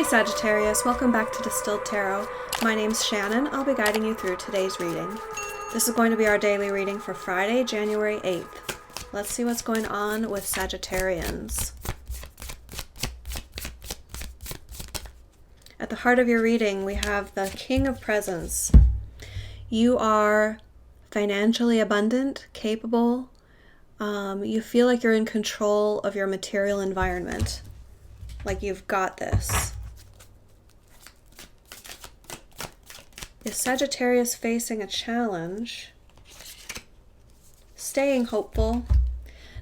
Hey Sagittarius, welcome back to Distilled Tarot. My name's Shannon. I'll be guiding you through today's reading. This is going to be our daily reading for Friday, January 8th. Let's see what's going on with Sagittarians. At the heart of your reading, we have the King of Presents. You are financially abundant, capable. You feel like you're in control of your material environment. Like you've got this. Is Sagittarius facing a challenge? Staying hopeful,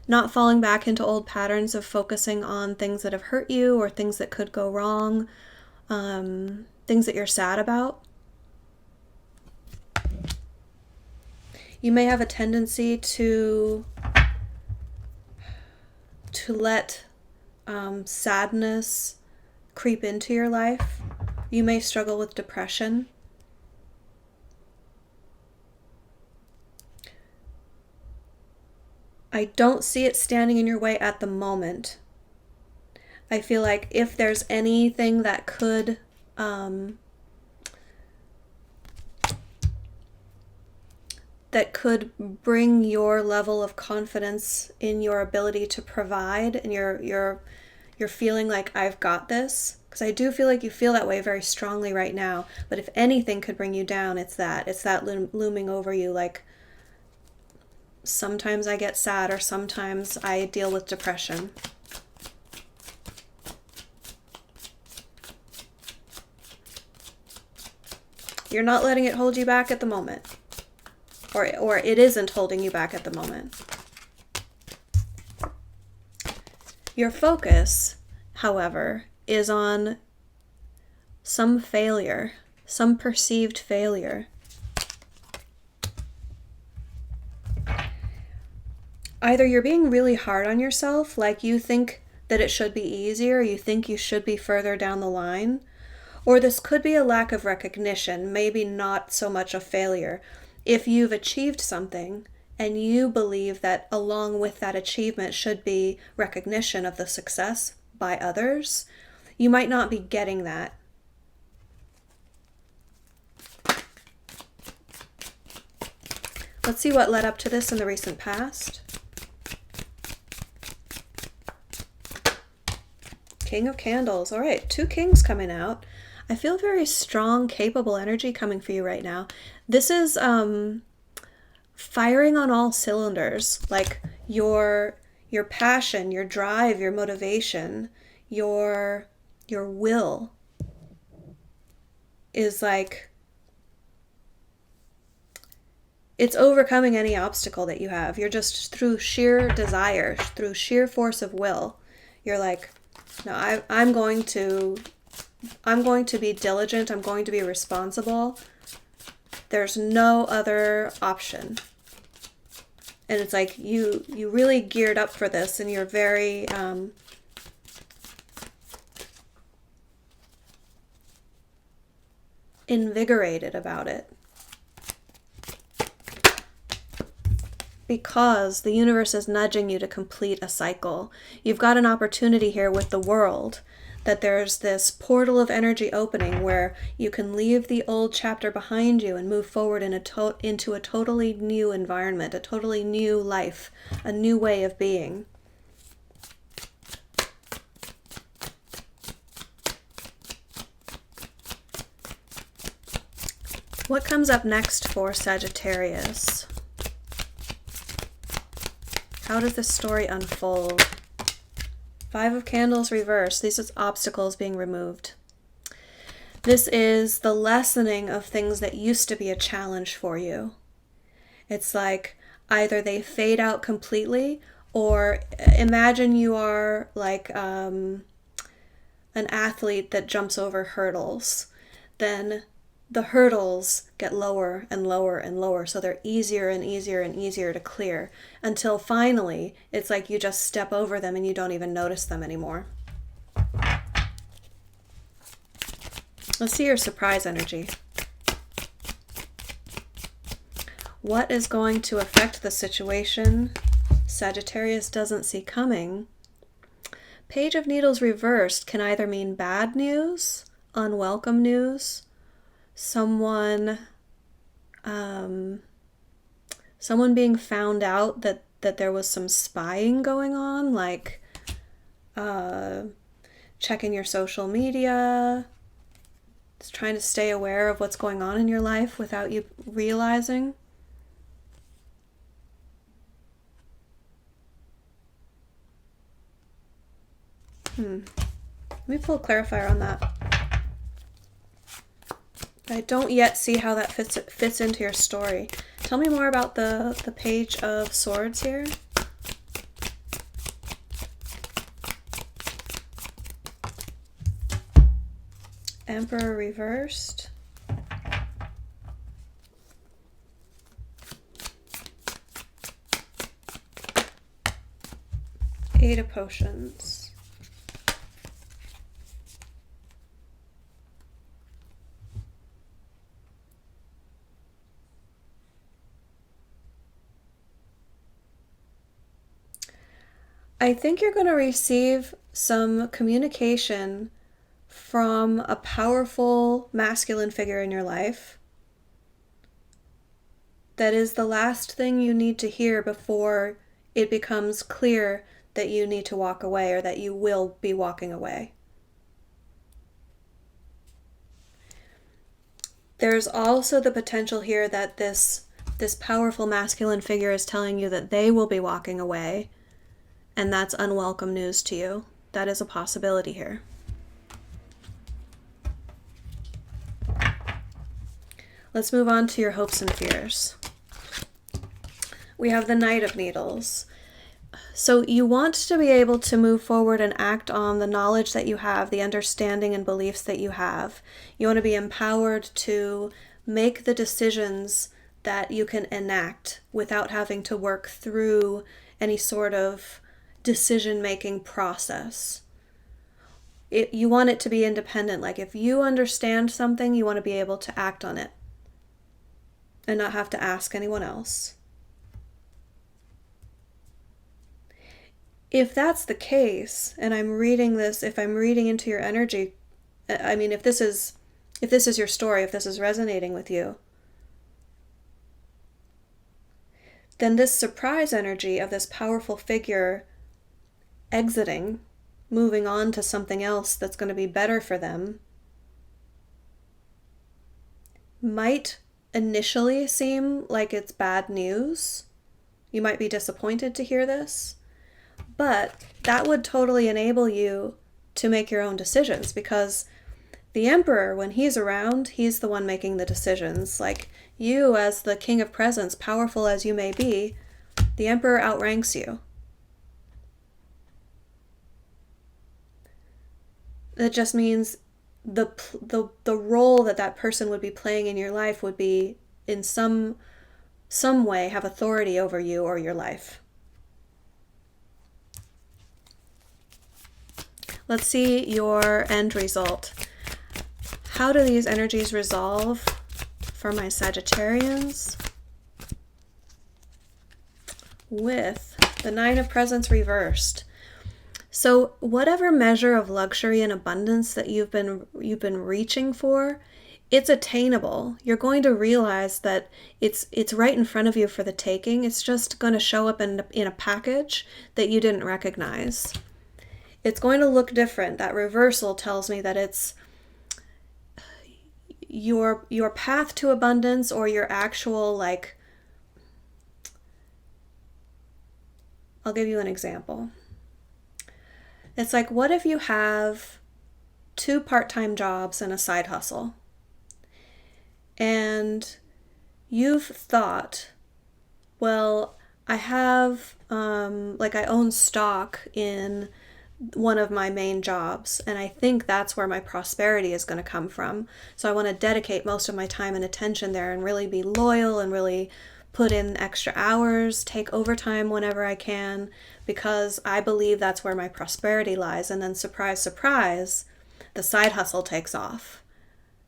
not falling back into old patterns of focusing on things that have hurt you or things that could go wrong, things that you're sad about. You may have a tendency to let sadness creep into your life. You may struggle with depression. I don't see it standing in your way at the moment. I feel like if there's anything that could bring your level of confidence in your ability to provide, and you're feeling like I've got this, because I do feel like you feel that way very strongly right now. But if anything could bring you down, it's that looming over you, like sometimes I get sad or sometimes I deal with depression. You're not letting it hold you back at the moment. Or it isn't holding you back at the moment. Your focus, however, is on some failure, some perceived failure. Either you're being really hard on yourself, like you think that it should be easier, you think you should be further down the line, or this could be a lack of recognition, maybe not so much a failure. If you've achieved something and you believe that along with that achievement should be recognition of the success by others, you might not be getting that. Let's see what led up to this in the recent past. King of Candles. All right, two kings coming out. I feel very strong, capable energy coming for you right now. This is firing on all cylinders, like your passion, your drive, your motivation, your will is like, it's overcoming any obstacle that you have. You're just, through sheer desire, through sheer force of will, you're like, no, I'm going to be diligent. I'm going to be responsible. There's no other option. And it's like you really geared up for this, and you're very invigorated about it. Because the universe is nudging you to complete a cycle. You've got an opportunity here with the world, that there's this portal of energy opening where you can leave the old chapter behind you and move forward into a totally new environment, a totally new life, a new way of being. What comes up next for Sagittarius? How does this story unfold? Five of Candles reversed. These are obstacles being removed. This is the lessening of things that used to be a challenge for you. It's like either they fade out completely, or imagine you are like an athlete that jumps over hurdles. Then the hurdles get lower and lower and lower, so they're easier and easier and easier to clear, until finally it's like you just step over them and you don't even notice them anymore. Let's see your surprise energy. What is going to affect the situation Sagittarius doesn't see coming? Page of Needles reversed can either mean bad news, unwelcome news, someone being found out that there was some spying going on, like checking your social media, just trying to stay aware of what's going on in your life without you realizing. Let me pull a clarifier on that. I don't yet see how that fits into your story. Tell me more about the Page of Swords here. Emperor reversed. Eight of Potions. I think you're going to receive some communication from a powerful masculine figure in your life that is the last thing you need to hear before it becomes clear that you need to walk away or that you will be walking away. There's also the potential here that this powerful masculine figure is telling you that they will be walking away, and that's unwelcome news to you. That is a possibility here. Let's move on to your hopes and fears. We have the Knight of Needles. So you want to be able to move forward and act on the knowledge that you have, the understanding and beliefs that you have. You want to be empowered to make the decisions that you can enact without having to work through any sort of decision-making process. You want it to be independent. Like if you understand something, you want to be able to act on it and not have to ask anyone else. If that's the case, and I'm reading this, if I'm reading into your energy, I mean, if this is your story, if this is resonating with you, then this surprise energy of this powerful figure exiting, moving on to something else that's going to be better for them, might initially seem like it's bad news. You might be disappointed to hear this, but that would totally enable you to make your own decisions, because the Emperor, when he's around, he's the one making the decisions. Like you, as the King of Presents, powerful as you may be, the Emperor outranks you. That just means the role that person would be playing in your life would be in some way have authority over you or your life. Let's see your end result. How do these energies resolve for my Sagittarians? With the Nine of Presents reversed. So whatever measure of luxury and abundance that you've been reaching for, it's attainable. You're going to realize that it's right in front of you for the taking. It's just going to show up in a package that you didn't recognize. It's going to look different. That reversal tells me that it's your path to abundance, or your actual, like, I'll give you an example. It's like, what if you have 2 part-time jobs and a side hustle? And you've thought, well, I have, I own stock in one of my main jobs, and I think that's where my prosperity is going to come from. So I want to dedicate most of my time and attention there and really be loyal and really put in extra hours, take overtime whenever I can, because I believe that's where my prosperity lies. And then surprise, surprise, the side hustle takes off.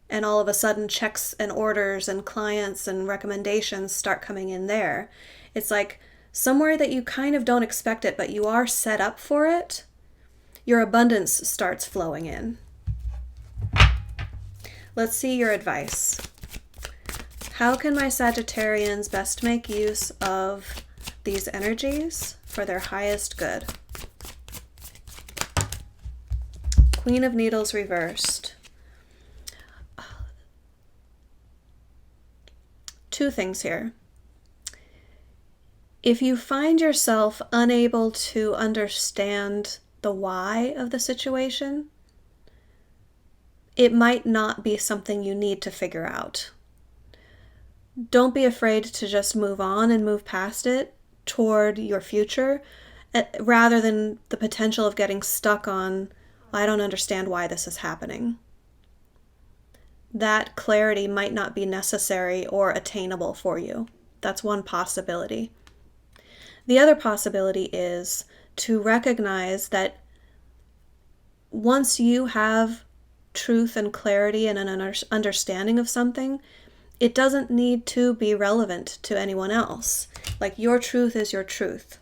And all of a sudden checks and orders and clients and recommendations start coming in there. It's like somewhere that you kind of don't expect it, but you are set up for it. your abundance starts flowing in. Let's see your advice. How can my Sagittarians best make use of these energies for their highest good? Queen of Needles reversed. Two things here. If you find yourself unable to understand the why of the situation, it might not be something you need to figure out. Don't be afraid to just move on and move past it toward your future, rather than the potential of getting stuck on, I don't understand why this is happening. That clarity might not be necessary or attainable for you. That's one possibility. The other possibility is to recognize that once you have truth and clarity and an understanding of something, it doesn't need to be relevant to anyone else. Like, your truth is your truth.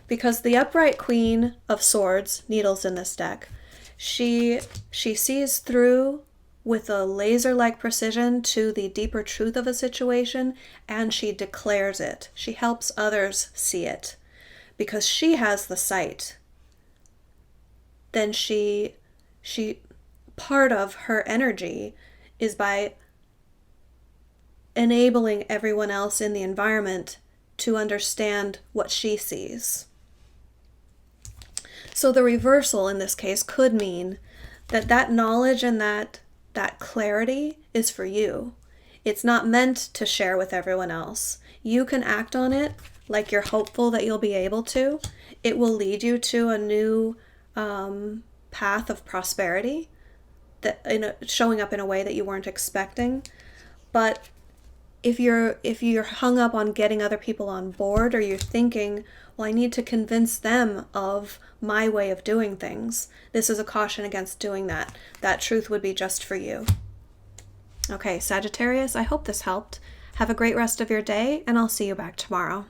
Because the upright Queen of Swords, Needles in this deck, she sees through with a laser-like precision to the deeper truth of a situation, and she declares it. She helps others see it. Because she has the sight, then she part of her energy is by enabling everyone else in the environment to understand what she sees. So the reversal in this case could mean that knowledge and that clarity is for you. It's not meant to share with everyone else. You can act on it like you're hopeful that you'll be able to. It will lead you to a new path of prosperity, showing up in a way that you weren't expecting. But if you're hung up on getting other people on board, or you're thinking, well, I need to convince them of my way of doing things, this is a caution against doing that. That truth would be just for you. Okay, Sagittarius, I hope this helped. Have a great rest of your day, and I'll see you back tomorrow.